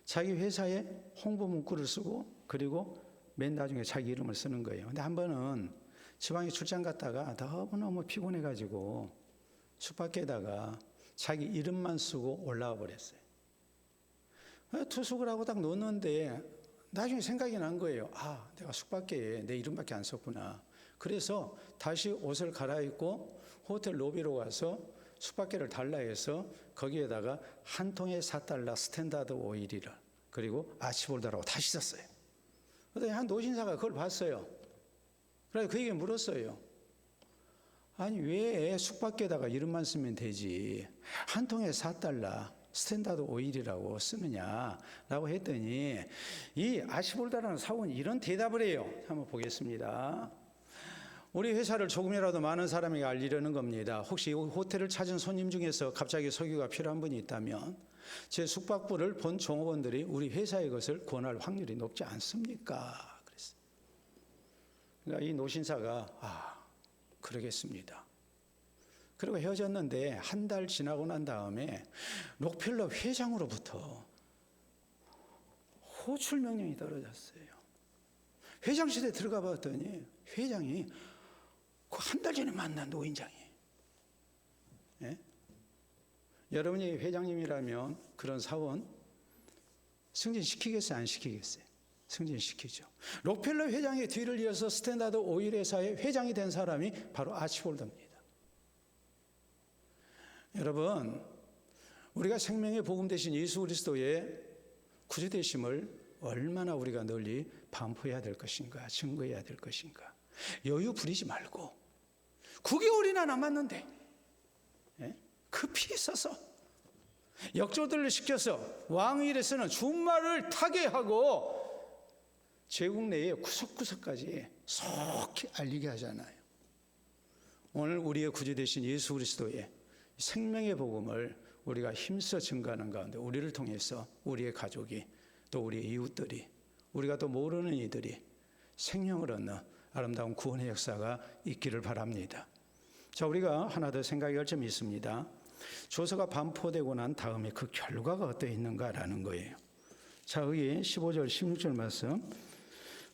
자기 회사에 홍보 문구를 쓰고 그리고 맨 나중에 자기 이름을 쓰는 거예요. 근데 한 번은 지방에 출장 갔다가 너무너무 피곤해가지고 숙박에다가 자기 이름만 쓰고 올라와 버렸어요. 투숙을 하고 딱 놓는데 나중에 생각이 난 거예요. 아, 내가 숙박계에 내 이름밖에 안 썼구나. 그래서 다시 옷을 갈아입고 호텔 로비로 가서 숙박계를 달라 해서 거기에다가 한 통에 4달러 스탠다드 오일이를 그리고 아치볼드라고 다시 썼어요. 그랬더니 한 노신사가 그걸 봤어요. 그래서 그에게 물었어요. 아니 왜 숙박계에다가 이름만 쓰면 되지 한 통에 4달러 스탠다드 오일이라고 쓰느냐라고 했더니 이 아치볼드라는 사원이 이런 대답을 해요. 한번 보겠습니다. 우리 회사를 조금이라도 많은 사람에게 알리려는 겁니다. 혹시 호텔을 찾은 손님 중에서 갑자기 석유가 필요한 분이 있다면 제 숙박부를 본 종업원들이 우리 회사의 것을 권할 확률이 높지 않습니까? 그랬어요. 그러니까 이 노신사가 그러겠습니다. 그리고 헤어졌는데 한 달 지나고 난 다음에 록펠러 회장으로부터 호출 명령이 떨어졌어요. 회장실에 들어가 봤더니 회장이 그 한 달 전에 만난 노인장이. 예? 여러분이 회장님이라면 그런 사원 승진시키겠어요? 안 시키겠어요? 승진시키죠. 록펠러 회장의 뒤를 이어서 스탠다드 오일 회사의 회장이 된 사람이 바로 아치볼드입니다. 여러분, 우리가 생명의 복음 되신 예수 그리스도의 구주되심을 얼마나 우리가 널리 반포해야 될 것인가, 증거해야 될 것인가. 여유 부리지 말고 9개월이나 남았는데 급히 있어서 역조들을 시켜서 왕위에서는 준말을 타게 하고 제국 내의 구석구석까지 속히 알리게 하잖아요. 오늘 우리의 구주 되신 예수 그리스도의 생명의 복음을 우리가 힘써 증거하는 가운데 우리를 통해서 우리의 가족이 또 우리의 이웃들이 우리가 또 모르는 이들이 생명을 얻는 아름다운 구원의 역사가 있기를 바랍니다. 자, 우리가 하나 더 생각할 점이 있습니다. 조서가 반포되고 난 다음에 그 결과가 어떠 있는가라는 거예요. 자, 여기 15절 16절 말씀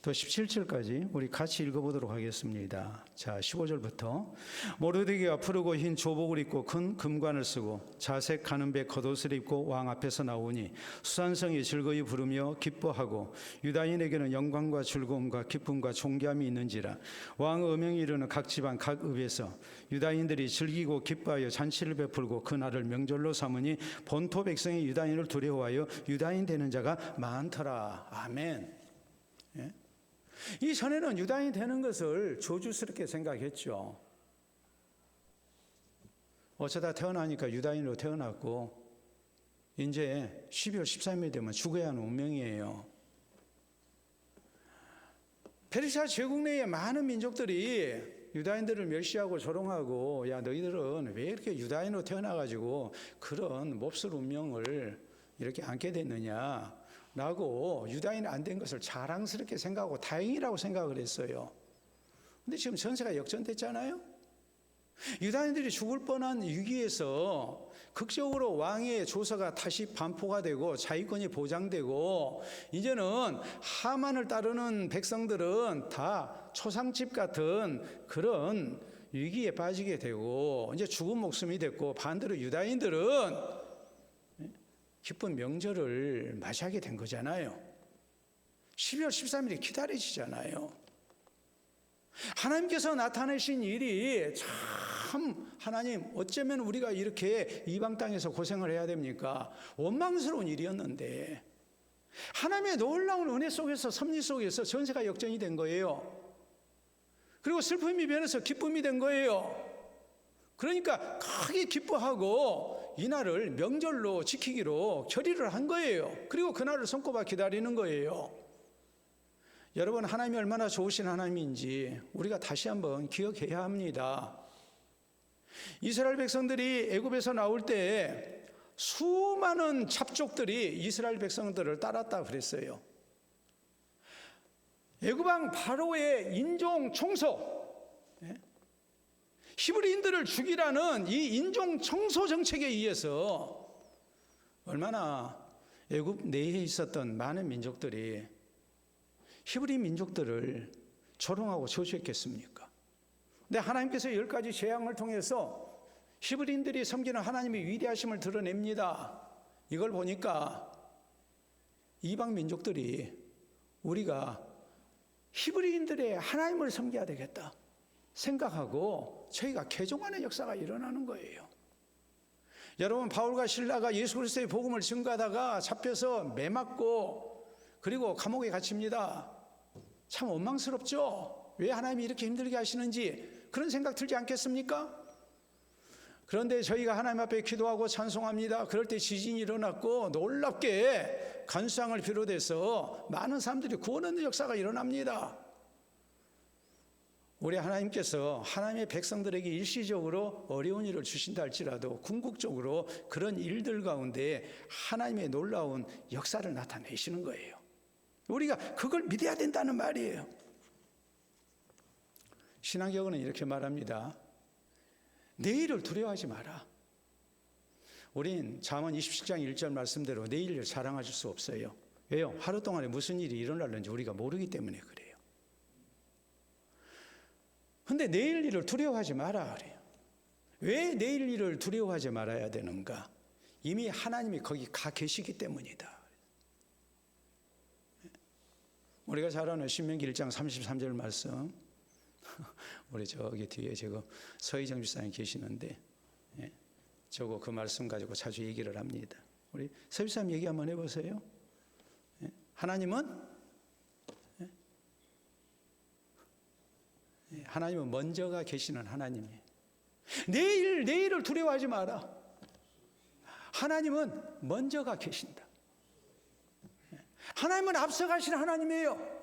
또 17절까지 우리 같이 읽어보도록 하겠습니다. 자, 15절부터 모르드게가 푸르고 흰 조복을 입고 큰 금관을 쓰고 자색 가는배 겉옷을 입고 왕 앞에서 나오니 수산성이 즐거이 부르며 기뻐하고 유다인에게는 영광과 즐거움과 기쁨과 존귀함이 있는지라. 왕 음명이 이르는 각 지방 각 읍에서 유다인들이 즐기고 기뻐하여 잔치를 베풀고 그날을 명절로 삼으니 본토 백성이 유다인을 두려워하여 유다인 되는 자가 많더라. 아멘. 예? 이전에는 유다인 되는 것을 저주스럽게 생각했죠. 어쩌다 태어나니까 유다인으로 태어났고 이제 12월 13일이 되면 죽어야 하는 운명이에요. 페르시아 제국 내에 많은 민족들이 유다인들을 멸시하고 조롱하고 야 너희들은 왜 이렇게 유다인으로 태어나가지고 그런 몹쓸 운명을 이렇게 안게 됐느냐 라고 유다인 안 된 것을 자랑스럽게 생각하고 다행이라고 생각을 했어요. 근데 지금 전세가 역전됐잖아요. 유다인들이 죽을 뻔한 위기에서 극적으로 왕의 조서가 다시 반포가 되고 자위권이 보장되고 이제는 하만을 따르는 백성들은 다 초상집 같은 그런 위기에 빠지게 되고 이제 죽은 목숨이 됐고 반대로 유다인들은 기쁜 명절을 맞이하게 된 거잖아요. 12월 13일이 기다려지잖아요. 하나님께서 나타내신 일이 참 하나님 어쩌면 우리가 이렇게 이방 땅에서 고생을 해야 됩니까? 원망스러운 일이었는데 하나님의 놀라운 은혜 속에서 섭리 속에서 전세가 역전이 된 거예요. 그리고 슬픔이 변해서 기쁨이 된 거예요. 그러니까 크게 기뻐하고 이날을 명절로 지키기로 결의를 한 거예요. 그리고 그날을 손꼽아 기다리는 거예요. 여러분, 하나님이 얼마나 좋으신 하나님인지 우리가 다시 한번 기억해야 합니다. 이스라엘 백성들이 애굽에서 나올 때 수많은 잡족들이 이스라엘 백성들을 따랐다 그랬어요. 애굽왕 바로의 인종 청소, 히브리인들을 죽이라는 이 인종 청소 정책에 의해서 얼마나 애굽 내에 있었던 많은 민족들이 히브리 민족들을 조롱하고 저주했겠습니까? 근데 하나님께서 10가지 재앙을 통해서 히브리인들이 섬기는 하나님의 위대하심을 드러냅니다. 이걸 보니까 이방 민족들이 우리가 히브리인들의 하나님을 섬겨야 되겠다 생각하고 저희가 개종하는 역사가 일어나는 거예요. 여러분, 바울과 실라가 예수 그리스도의 복음을 증거하다가 잡혀서 매맞고 그리고 감옥에 갇힙니다. 참 원망스럽죠? 왜 하나님이 이렇게 힘들게 하시는지 그런 생각 들지 않겠습니까? 그런데 저희가 하나님 앞에 기도하고 찬송합니다. 그럴 때 지진이 일어났고 놀랍게 간수상을 비롯해서 많은 사람들이 구원 얻는 역사가 일어납니다. 우리 하나님께서 하나님의 백성들에게 일시적으로 어려운 일을 주신다 할지라도 궁극적으로 그런 일들 가운데 하나님의 놀라운 역사를 나타내시는 거예요. 우리가 그걸 믿어야 된다는 말이에요. 신앙경은 이렇게 말합니다. 내일을 두려워하지 마라. 우린 잠언 27장 1절 말씀대로 내일을 자랑하실 수 없어요. 왜요? 하루 동안에 무슨 일이 일어날는지 우리가 모르기 때문에 그래요. 근데 내일 일을 두려워하지 마라 그래요. 왜 내일 일을 두려워하지 말아야 되는가? 이미 하나님이 거기 가 계시기 때문이다. 우리가 잘 아는 신명기 1장 33절 말씀, 우리 저기 뒤에 지금 서희정 집사님 계시는데 저거 그 말씀 가지고 자주 얘기를 합니다. 우리 서 집사님 얘기 한번 해보세요. 하나님은 먼저가 계시는 하나님이에요. 내일을 두려워하지 마라. 하나님은 먼저가 계신다. 하나님은 앞서가시는 하나님이에요.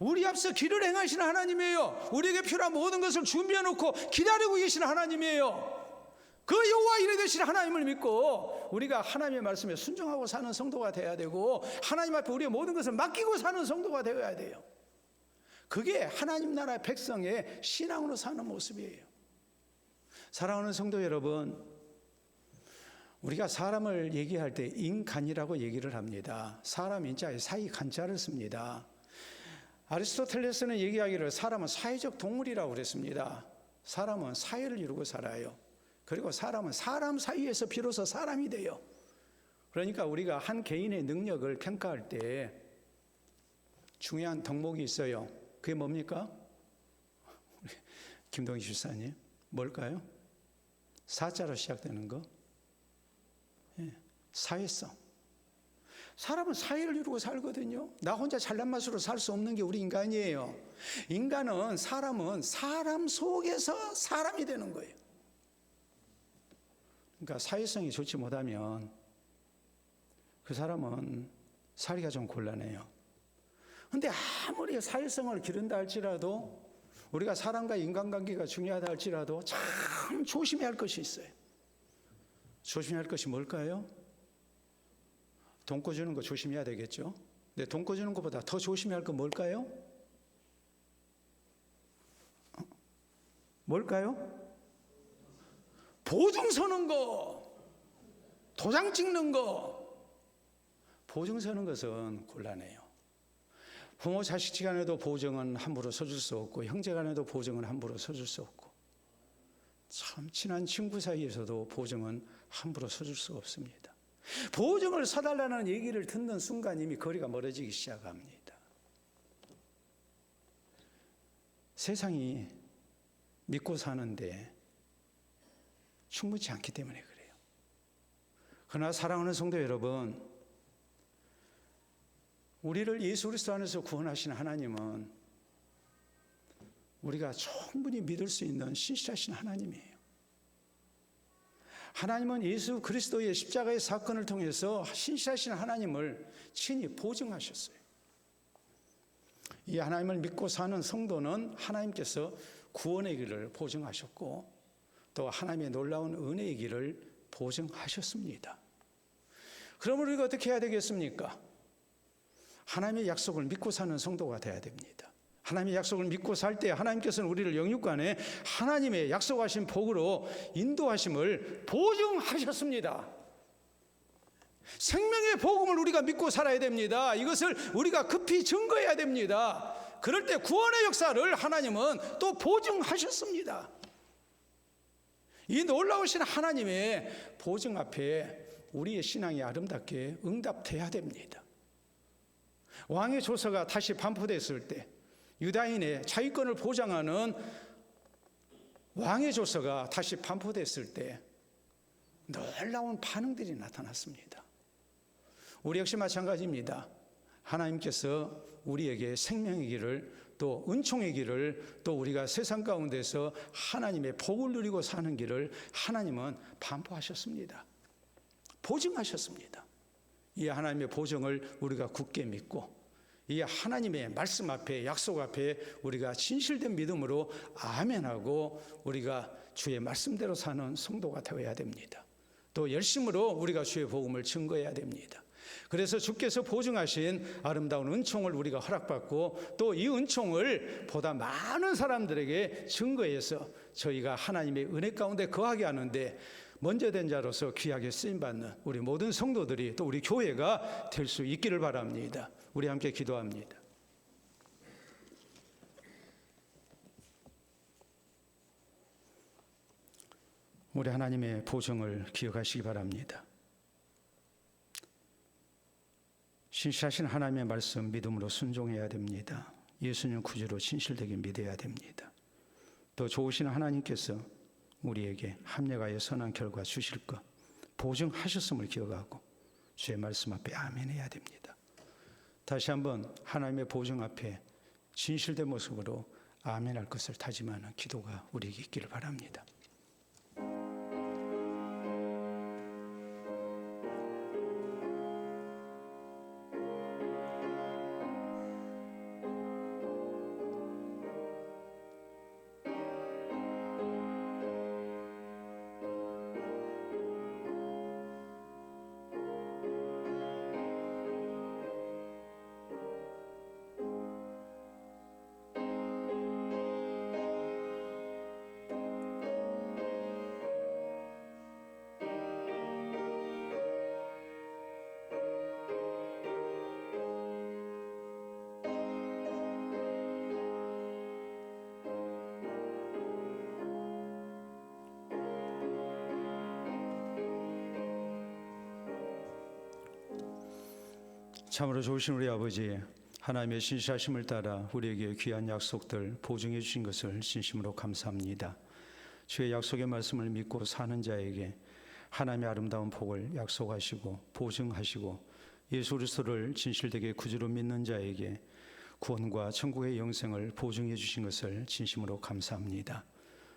우리 앞서 길을 행하시는 하나님이에요. 우리에게 필요한 모든 것을 준비해 놓고 기다리고 계시는 하나님이에요. 그 여호와 이레 되시는 하나님을 믿고 우리가 하나님의 말씀에 순종하고 사는 성도가 되어야 되고 하나님 앞에 우리의 모든 것을 맡기고 사는 성도가 되어야 돼요. 그게 하나님 나라의 백성의 신앙으로 사는 모습이에요. 사랑하는 성도 여러분, 우리가 사람을 얘기할 때 인간이라고 얘기를 합니다. 사람 인자에 사이 간자를 씁니다. 아리스토텔레스는 얘기하기를 사람은 사회적 동물이라고 그랬습니다. 사람은 사회를 이루고 살아요. 그리고 사람은 사람 사이에서 비로소 사람이 돼요. 그러니까 우리가 한 개인의 능력을 평가할 때 중요한 덕목이 있어요. 그게 뭡니까? 우리 김동희 집사님, 뭘까요? 사자로 시작되는 거. 사회성. 사람은 사회를 이루고 살거든요. 나 혼자 잘난 맛으로 살 수 없는 게 우리 인간이에요. 사람은 사람 속에서 사람이 되는 거예요. 그러니까 사회성이 좋지 못하면 그 사람은 살기가 좀 곤란해요. 근데 아무리 사회성을 기른다 할지라도 우리가 사람과 인간관계가 중요하다 할지라도 참 조심해야 할 것이 있어요. 조심해야 할 것이 뭘까요? 돈 꿔주는 거 조심해야 되겠죠. 근데 돈 꿔주는 것보다 더 조심해야 할 건 뭘까요? 뭘까요? 보증 서는 거, 도장 찍는 거. 보증 서는 것은 곤란해요. 부모 자식 간에도 보증은 함부로 서줄 수 없고 형제 간에도 보증은 함부로 서줄 수 없고 참 친한 친구 사이에서도 보증은 함부로 서줄 수 없습니다. 보증을 서달라는 얘기를 듣는 순간 이미 거리가 멀어지기 시작합니다. 세상이 믿고 사는데 충분치 않기 때문에 그래요. 그러나 사랑하는 성도 여러분, 우리를 예수 그리스도 안에서 구원하신 하나님은 우리가 충분히 믿을 수 있는 신실하신 하나님이에요. 하나님은 예수 그리스도의 십자가의 사건을 통해서 신실하신 하나님을 친히 보증하셨어요. 이 하나님을 믿고 사는 성도는 하나님께서 구원의 길을 보증하셨고 또 하나님의 놀라운 은혜의 길을 보증하셨습니다. 그러면 우리가 어떻게 해야 되겠습니까? 하나님의 약속을 믿고 사는 성도가 되어야 됩니다. 하나님의 약속을 믿고 살 때 하나님께서는 우리를 영육간에 하나님의 약속하신 복으로 인도하심을 보증하셨습니다. 생명의 복음을 우리가 믿고 살아야 됩니다. 이것을 우리가 급히 증거해야 됩니다. 그럴 때 구원의 역사를 하나님은 또 보증하셨습니다. 이 놀라우신 하나님의 보증 앞에 우리의 신앙이 아름답게 응답돼야 됩니다. 왕의 조서가 다시 반포됐을 때 유다인의 자유권을 보장하는 왕의 조서가 다시 반포됐을 때 놀라운 반응들이 나타났습니다. 우리 역시 마찬가지입니다. 하나님께서 우리에게 생명의 길을 또 은총의 길을 또 우리가 세상 가운데서 하나님의 복을 누리고 사는 길을 하나님은 반포하셨습니다. 보증하셨습니다. 이 하나님의 보증을 우리가 굳게 믿고 이 하나님의 말씀 앞에 약속 앞에 우리가 진실된 믿음으로 아멘하고 우리가 주의 말씀대로 사는 성도가 되어야 됩니다. 또 열심으로 우리가 주의 복음을 증거해야 됩니다. 그래서 주께서 보증하신 아름다운 은총을 우리가 허락받고 또 이 은총을 보다 많은 사람들에게 증거해서 저희가 하나님의 은혜 가운데 거하게 하는데 먼저 된 자로서 귀하게 쓰임받는 우리 모든 성도들이 또 우리 교회가 될 수 있기를 바랍니다. 우리 함께 기도합니다. 우리 하나님의 보증을 기억하시기 바랍니다. 신실하신 하나님의 말씀 믿음으로 순종해야 됩니다. 예수님 구주로 진실되게 믿어야 됩니다. 또 좋으신 하나님께서 우리에게 합력하여 선한 결과 주실 것 보증하셨음을 기억하고 주의 말씀 앞에 아멘해야 됩니다. 다시 한번 하나님의 보증 앞에 진실된 모습으로 아멘할 것을 다짐하는 기도가 우리에게 있기를 바랍니다. 참으로 좋으신 우리 아버지, 하나님의 신실하심을 따라 우리에게 귀한 약속들 보증해 주신 것을 진심으로 감사합니다. 주의 약속의 말씀을 믿고 사는 자에게 하나님의 아름다운 복을 약속하시고 보증하시고 예수 그리스도를 진실되게 구주로 믿는 자에게 구원과 천국의 영생을 보증해 주신 것을 진심으로 감사합니다.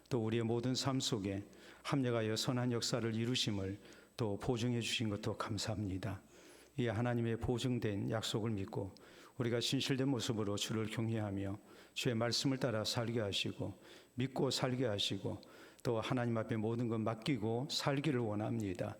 또 우리의 모든 삶 속에 합력하여 선한 역사를 이루심을 또 보증해 주신 것도 감사합니다. 이 하나님의 보증된 약속을 믿고 우리가 진실된 모습으로 주를 경외하며 주의 말씀을 따라 살게 하시고 믿고 살게 하시고 또 하나님 앞에 모든 것 맡기고 살기를 원합니다.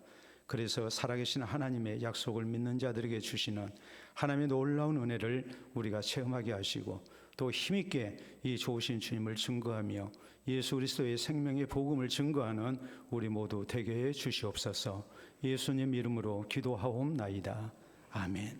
그래서 살아계신 하나님의 약속을 믿는 자들에게 주시는 하나님의 놀라운 은혜를 우리가 체험하게 하시고 또 힘있게 이 좋으신 주님을 증거하며 예수 그리스도의 생명의 복음을 증거하는 우리 모두 되게 해 주시옵소서. 예수님 이름으로 기도하옵나이다. 아멘.